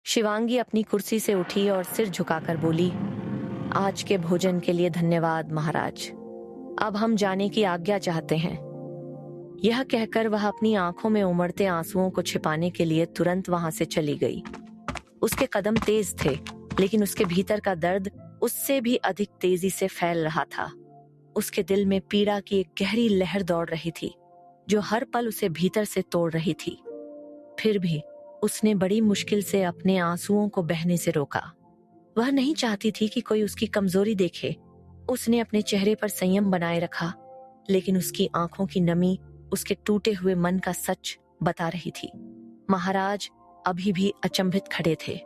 शिवांगी अपनी कुर्सी से उठी और सिर झुकाकर बोली, आज के भोजन के लिए धन्यवाद महाराज। अब हम जाने की आज्ञा चाहते हैं। यह कहकर वह अपनी आंखों में उमड़ते आंसुओं को छिपाने के लिए तुरंत वहां से चली गई। उसके कदम तेज थे, लेकिन उसके भीतर का दर्द उससे भी अधिक तेजी से फैल रहा था। उसके दिल में पीड़ा की एक गहरी लहर दौड़ रही थी, जो हर पल उसे भीतर से तोड़ रही थी। फिर भी उसने बड़ी मुश्किल से अपने आंसुओं को बहने से रोका। वह नहीं चाहती थी कि कोई उसकी कमजोरी देखे। उसने अपने चेहरे पर संयम बनाए रखा, लेकिन उसकी आंखों की नमी उसके टूटे हुए मन का सच बता रही थी। महाराज अभी भी अचंभित खड़े थे।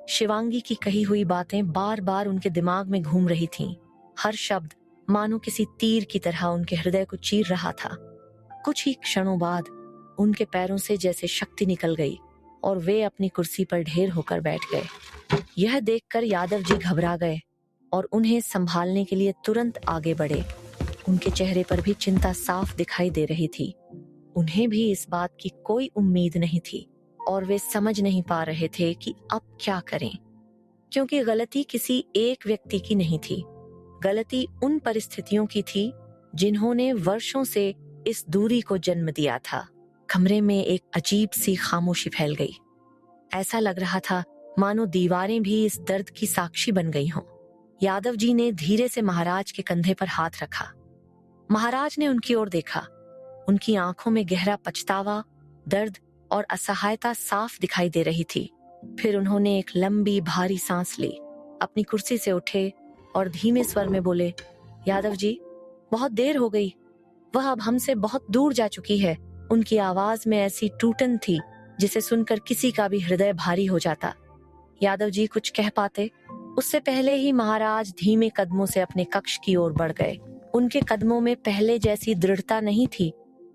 शिवांगी की कही हुई बातें बार बार उनके दिमाग में घूम रही थीं। हर शब्द मानो किसी तीर की तरह उनके हृदय को चीर रहा था। कुछ ही क्षणों बाद उनके पैरों से जैसे शक्ति निकल गई और वे अपनी कुर्सी पर ढेर होकर बैठ गए। यह देखकर यादव जी घबरा गए और उन्हें संभालने के लिए तुरंत आगे बढ़े। उनके चेहरे पर भी चिंता साफ दिखाई दे रही थी। उन्हें भी इस बात की कोई उम्मीद नहीं थी और वे समझ नहीं पा रहे थे कि अब क्या करें, क्योंकि गलती किसी एक व्यक्ति की नहीं थी। गलती उन परिस्थितियों की थी जिन्होंने वर्षों से इस दूरी को जन्म दिया था। कमरे में एक अजीब सी खामोशी फैल गई। ऐसा लग रहा था मानो दीवारें भी इस दर्द की साक्षी बन गई हों। यादव जी ने धीरे से महाराज के कंधे पर हाथ रखा। महाराज ने उनकी ओर देखा। उनकी आंखों में गहरा पछतावा, दर्द और असहायता साफ दिखाई दे रही थी। फिर उन्होंने एक लंबी भारी सांस ली, अपनी कुर्सी से उठे और धीमे स्वर में बोले, यादव जी, बहुत देर हो गई। वह अब हमसे बहुत दूर जा चुकी है। उनकी आवाज में ऐसी टूटन थी जिसे सुनकर किसी का भी हृदय भारी हो जाता। यादव जी कुछ कह पाते उससे पहले ही महाराज धीमे कदमों से अपने कक्ष की ओर बढ़ गए। उनके कदमों में पहले जैसी दृढ़ता नहीं थी।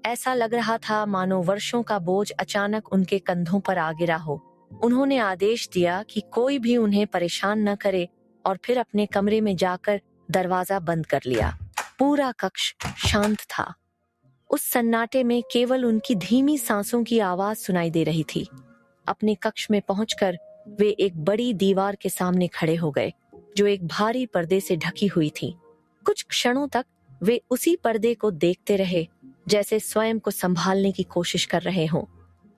ऐसा लग रहा था मानो वर्षों का बोझ अचानक उनके कंधों पर आ गिरा हो। उन्होंने आदेश दिया कि कोई भी उन्हें परेशान न करे और फिर अपने कमरे में जाकर दरवाजा बंद कर लिया। पूरा कक्ष शांत था। उस सन्नाटे में केवल उनकी धीमी सांसों की आवाज सुनाई दे रही थी। अपने कक्ष में पहुंचकर वे एक बड़ी दीवार के सामने खड़े हो गए, जो एक भारी पर्दे से ढकी हुई थी। कुछ क्षणों तक वे उसी पर्दे को देखते रहे, जैसे स्वयं को संभालने की कोशिश कर रहे हों।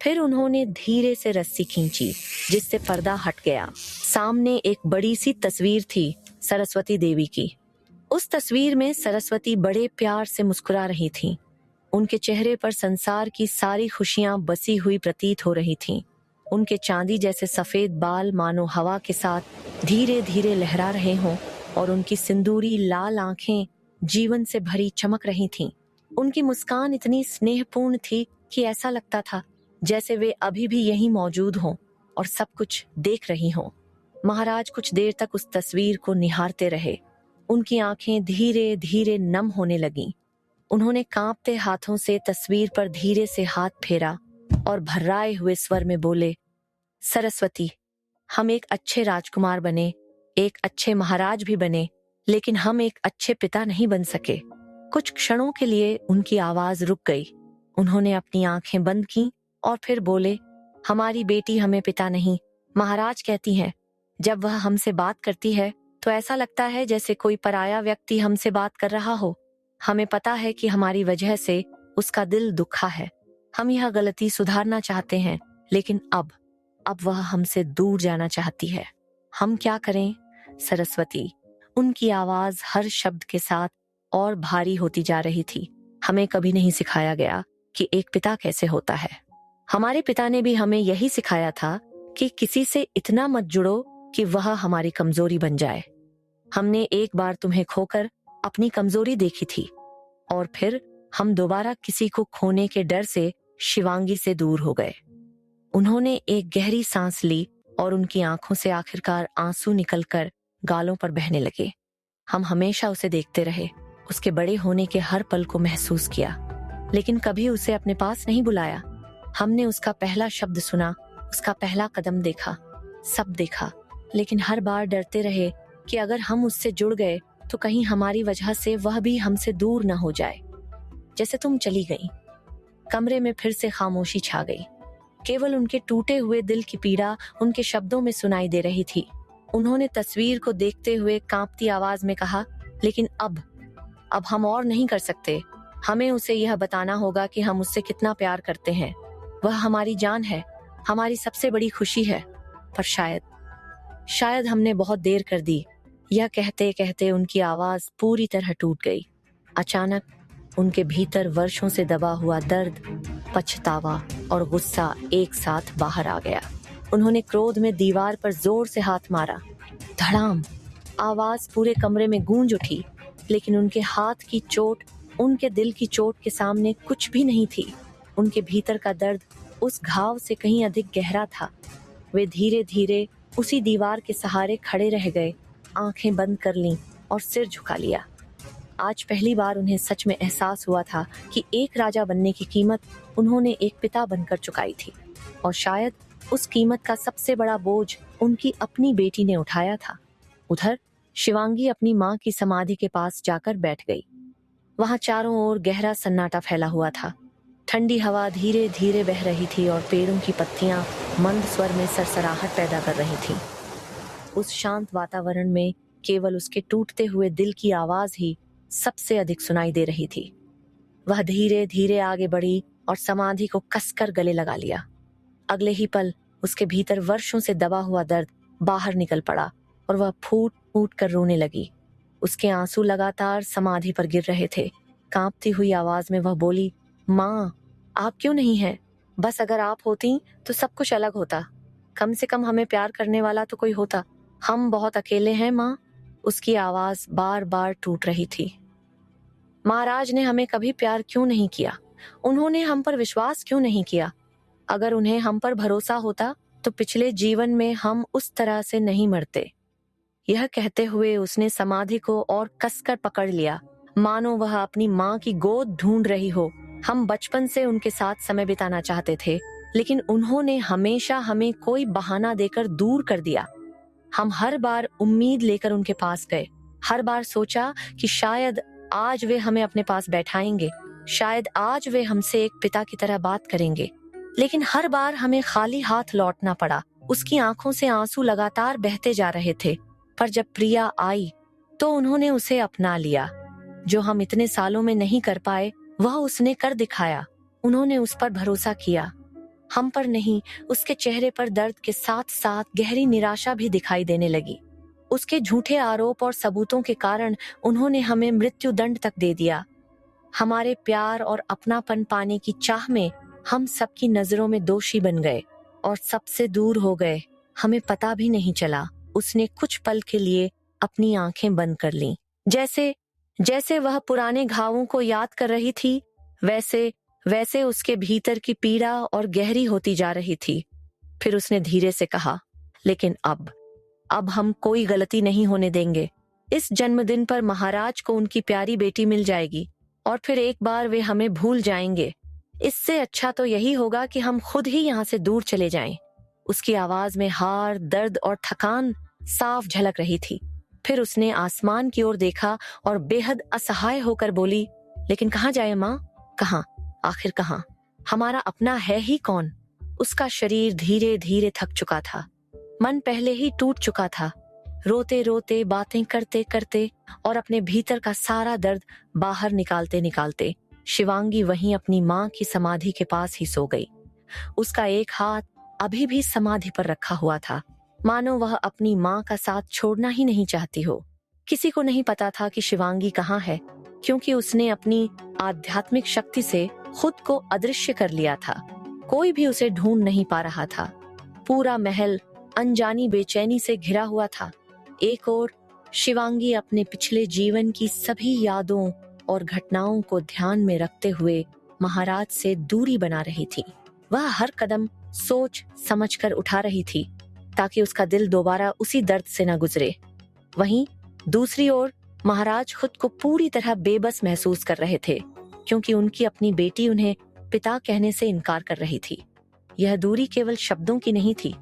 फिर उन्होंने धीरे से रस्सी खींची, जिससे पर्दा हट गया। सामने एक बड़ी सी तस्वीर थी, सरस्वती देवी की। उस तस्वीर में सरस्वती बड़े प्यार से मुस्कुरा रही थीं। उनके चेहरे पर संसार की सारी खुशियां बसी हुई प्रतीत हो रही थीं। उनके चांदी जैसे सफेद बाल मानो हवा के साथ धीरे धीरे लहरा रहे हों और उनकी सिंदूरी लाल आंखें जीवन से भरी चमक रही थीं। उनकी मुस्कान इतनी स्नेहपूर्ण थी कि ऐसा लगता था जैसे वे अभी भी यहीं मौजूद हों और सब कुछ देख रही हों। महाराज कुछ देर तक उस तस्वीर को निहारते रहे। उनकी आंखें धीरे धीरे नम होने लगीं। उन्होंने कांपते हाथों से तस्वीर पर धीरे से हाथ फेरा और भर्राए हुए स्वर में बोले, सरस्वती, हम एक अच्छे राजकुमार बने, एक अच्छे महाराज भी बने, लेकिन हम एक अच्छे पिता नहीं बन सके। कुछ क्षणों के लिए उनकी आवाज रुक गई। उन्होंने अपनी आंखें बंद की और फिर बोले, हमारी बेटी हमें पिता नहीं, महाराज कहती है। जब वह हमसे बात करती है तो ऐसा लगता है जैसे कोई पराया व्यक्ति हमसे बात कर रहा हो। हमें पता है कि हमारी वजह से उसका दिल दुखा है। हम यह गलती सुधारना चाहते हैं, लेकिन अब वह हमसे दूर जाना चाहती है। हम क्या करें सरस्वती? उनकी आवाज हर शब्द के साथ और भारी होती जा रही थी। हमें कभी नहीं सिखाया गया कि एक पिता कैसे होता है। हमारे पिता ने भी हमें यही सिखाया था कि किसी से इतना मत जुड़ो कि वह हमारी कमजोरी बन जाए। हमने एक बार तुम्हें खोकर अपनी कमजोरी देखी थी और फिर हम दोबारा किसी को खोने के डर से शिवांगी से दूर हो गए। उन्होंने एक गहरी सांस ली और उनकी आंखों से आखिरकार आंसू निकलकर गालों पर बहने लगे। हम हमेशा उसे देखते रहे, उसके बड़े होने के हर पल को महसूस किया, लेकिन कभी उसे अपने पास नहीं बुलाया। हमने उसका पहला शब्द सुना, उसका पहला कदम देखा, सब देखा, लेकिन हर बार डरते रहे कि अगर हम उससे जुड़ गए तो कहीं हमारी वजह से वह भी हमसे दूर न हो जाए। जैसे तुम चली गई, कमरे में फिर से खामोशी छा गई। केवल उनके टूटे हुए दिल की पीड़ा उनके शब्दों में सुनाई दे रही थी। उन्होंने तस्वीर को देखते हुए कांपती आवाज में कहा, लेकिन अब हम और नहीं कर सकते। हमें उसे यह बताना होगा कि हम उससे कितना प्यार करते हैं। वह हमारी जान है, हमारी सबसे बड़ी खुशी है। पर शायद हमने बहुत देर कर दी। यह कहते कहते उनकी आवाज पूरी तरह टूट गई। अचानक उनके भीतर वर्षों से दबा हुआ दर्द, पछतावा और गुस्सा एक साथ बाहर आ गया। उन्होंने क्रोध में दीवार पर जोर से हाथ मारा। धड़ाम! आवाज पूरे कमरे में गूंज उठी, लेकिन उनके हाथ की चोट उनके दिल की चोट के सामने कुछ भी नहीं थी। उनके भीतर का दर्द उस घाव से कहीं अधिक गहरा था। वे धीरे धीरे उसी दीवार के सहारे खड़े रह गए, आंखें बंद कर लीं और सिर झुका लिया। आज पहली बार उन्हें सच में एहसास हुआ था कि एक राजा बनने की कीमत उन्होंने एक पिता बनकर चुकाई थी, और शायद उस कीमत का सबसे बड़ा बोझ उनकी अपनी बेटी ने उठाया था। उधर शिवांगी अपनी माँ की समाधि के पास जाकर बैठ गई। वहां चारों ओर गहरा सन्नाटा फैला हुआ था। ठंडी हवा धीरे धीरे बह रही थी और पेड़ों की पत्तियां मंद स्वर में सरसराहट पैदा कर रही थीं। उस शांत वातावरण में केवल उसके टूटते हुए दिल की आवाज ही सबसे अधिक सुनाई दे रही थी। वह धीरे धीरे आगे बढ़ी और समाधि को कसकर गले लगा लिया। अगले ही पल उसके भीतर वर्षों से दबा हुआ दर्द बाहर निकल पड़ा और वह फूट फूट कर रोने लगी। उसके आंसू लगातार समाधि पर गिर रहे थे। कांपती हुई आवाज में वह बोली, माँ, आप क्यों नहीं हैं? बस अगर आप होती तो सब कुछ अलग होता। कम से कम हमें प्यार करने वाला तो कोई होता। हम बहुत अकेले हैं माँ। उसकी आवाज बार बार टूट रही थी। महाराज ने हमें कभी प्यार क्यों नहीं किया? उन्होंने हम पर विश्वास क्यों नहीं किया? अगर उन्हें हम पर भरोसा होता तो पिछले जीवन में हम उस तरह से नहीं मरते। यह कहते हुए उसने समाधि को और कसकर पकड़ लिया, मानो वह अपनी माँ की गोद ढूंढ रही हो। हम बचपन से उनके साथ समय बिताना चाहते थे, लेकिन उन्होंने हमेशा हमें कोई बहाना देकर दूर कर दिया। हम हर बार उम्मीद लेकर उनके पास गए, हर बार सोचा कि शायद आज वे हमें अपने पास बैठाएंगे, शायद आज वे हमसे एक पिता की तरह बात करेंगे, लेकिन हर बार हमें खाली हाथ लौटना पड़ा। उसकी आंखों से आंसू लगातार बहते जा रहे थे। पर जब प्रिया आई तो उन्होंने उसे अपना लिया। जो हम इतने सालों में नहीं कर पाए वह उसने कर दिखाया। उन्होंने उस पर भरोसा किया, हम पर नहीं। उसके चेहरे पर दर्द के साथ साथ गहरी निराशा भी दिखाई देने लगी। उसके झूठे आरोप और सबूतों के कारण उन्होंने हमें मृत्यु दंड तक दे दिया। हमारे प्यार और अपनापन पाने की चाह में हम सबकी नजरों में दोषी बन गए और सबसे दूर हो गए। हमें पता भी नहीं चला। उसने कुछ पल के लिए अपनी आंखें बंद कर लीं। जैसे वह पुराने घावों को याद कर रही थी, वैसे उसके भीतर की पीड़ा और गहरी होती जा रही थी। फिर उसने धीरे से कहा, लेकिन अब हम कोई गलती नहीं होने देंगे। इस जन्मदिन पर महाराज को उनकी प्यारी बेटी मिल जाएगी और फिर एक बार वे हमें भूल जाएंगे। इससे अच्छा तो यही होगा कि हम खुद ही यहाँ से दूर चले जाएं। उसकी आवाज में हार, दर्द और थकान साफ झलक रही थी। फिर उसने आसमान की ओर देखा और बेहद असहाय होकर बोली, लेकिन कहाँ जाए माँ? कहाँ? आखिर कहाँ? हमारा अपना है ही कौन? उसका शरीर धीरे धीरे थक चुका था, मन पहले ही टूट चुका था। रोते रोते, बातें करते करते और अपने भीतर का सारा दर्द बाहर निकालते निकालते शिवांगी वहीं अपनी माँ की समाधि के पास ही सो गई। उसका एक हाथ अभी भी समाधि पर रखा हुआ था, मानो वह अपनी माँ का साथ छोड़ना ही नहीं चाहती हो। किसी को नहीं पता था कि शिवांगी कहाँ है, क्योंकि उसने अपनी आध्यात्मिक शक्ति से खुद को अदृश्य कर लिया था। कोई भी उसे ढूंढ नहीं पा रहा था। पूरा महल अनजानी बेचैनी से घिरा हुआ था। एक ओर शिवांगी अपने पिछले जीवन की सभी यादों और घटनाओं को ध्यान में रखते हुए महाराज से दूरी बना रही थी। वह हर कदम सोच समझकर उठा रही थी ताकि उसका दिल दोबारा उसी दर्द से न गुजरे। वहीं दूसरी ओर महाराज खुद को पूरी तरह बेबस महसूस कर रहे थे, क्योंकि उनकी अपनी बेटी उन्हें पिता कहने से इनकार कर रही थी। यह दूरी केवल शब्दों की नहीं थी,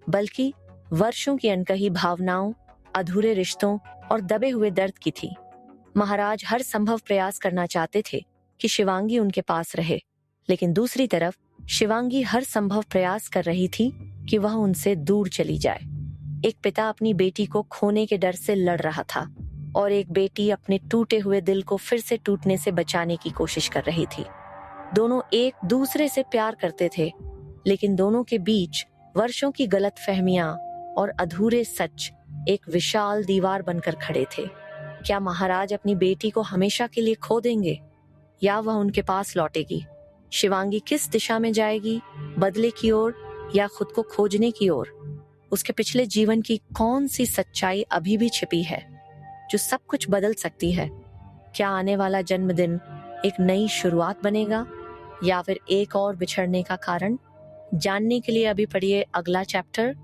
बल्कि वर्षों की अनकही भावनाओं, अधूरे रिश्तों और दबे हुए दर्द की थी। महाराज हर संभव प्रयास करना चाहते थे कि शिवांगी उनके पास रहे, लेकिन दूसरी तरफ शिवांगी हर संभव प्रयास कर रही थी कि वह उनसे दूर चली जाए। एक पिता अपनी बेटी को खोने के डर से लड़ रहा था और एक बेटी अपने टूटे हुए दिल को फिर से टूटने से बचाने की कोशिश कर रही थी। दोनों एक दूसरे से प्यार करते थे, लेकिन दोनों के बीच वर्षों की गलतफहमियां और अधूरे सच एक विशाल दीवार बनकर खड़े थे। क्या महाराज अपनी बेटी को हमेशा के लिए खो देंगे या वह उनके पास लौटेगी? शिवांगी किस दिशा में जाएगी, बदले की ओर या खुद को खोजने की ओर? उसके पिछले जीवन की कौन सी सच्चाई अभी भी छिपी है जो सब कुछ बदल सकती है? क्या आने वाला जन्मदिन एक नई शुरुआत बनेगा या फिर एक और बिछड़ने का कारण? जानने के लिए अभी पढ़िए अगला चैप्टर